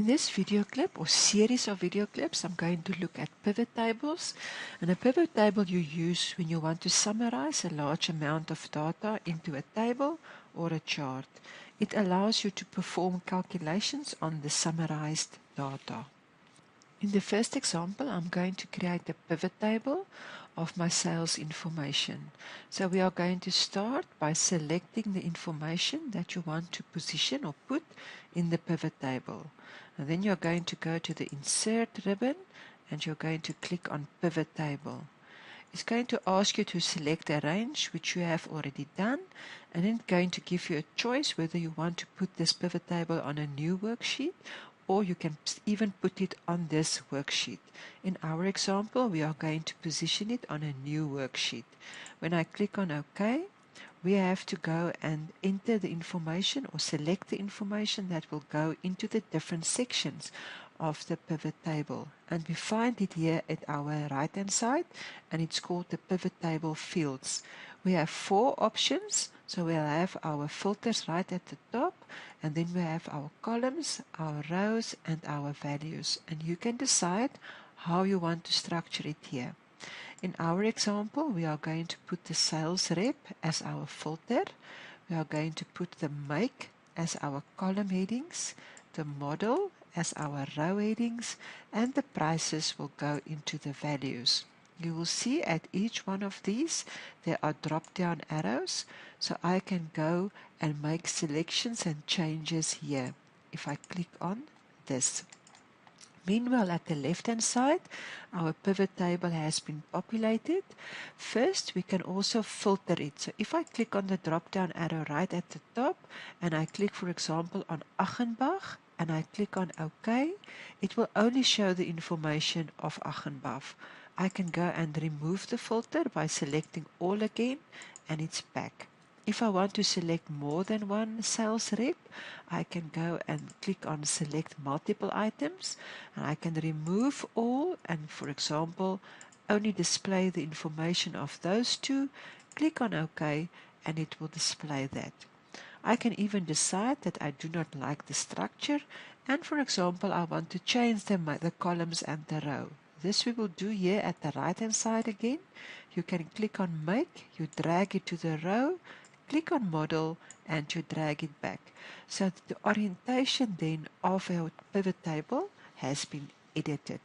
In this video clip or series of video clips, I'm going to look at pivot tables. And a pivot table you use when you want to summarize a large amount of data into a table or a chart. It allows you to perform calculations on the summarized data. In the first example, I'm going to create a pivot table of my sales information. So we are going to start by selecting the information that you want to position or put in the pivot table. And then you're going to go to the Insert ribbon and you're going to click on Pivot Table. It's going to ask you to select a range, which you have already done, and then going to give you a choice whether you want to put this pivot table on a new worksheet or you can even put it on this worksheet. In our example, we are going to position it on a new worksheet. When I click on OK, we have to go and enter the information or select the information that will go into the different sections of the pivot table. And we find it here at our right hand side, and it's called the pivot table fields. We have 4 options. So we'll have our filters right at the top, and then we have our columns, our rows, and our values. And you can decide how you want to structure it here. In our example, we are going to put the sales rep as our filter. We are going to put the make as our column headings, the model as our row headings, and the prices will go into the values. You will see at each one of these there are drop down arrows, so I can go and make selections and changes here if I click on this. Meanwhile, at the left hand side, our pivot table has been populated. First, we can also filter it. So if I click on the drop down arrow right at the top and I click, for example, on Achenbach and I click on OK, it will only show the information of Achenbach. I can go and remove the filter by selecting all again, and it's back. If I want to select more than one sales rep, I can go and click on select multiple items, and I can remove all and, for example, only display the information of those 2. Click on OK and it will display that. I can even decide that I do not like the structure, and for example I want to change the columns and the row. This we will do here at the right hand side again. You can click on make, you drag it to the row, click on model and you drag it back. So the orientation then of our pivot table has been edited.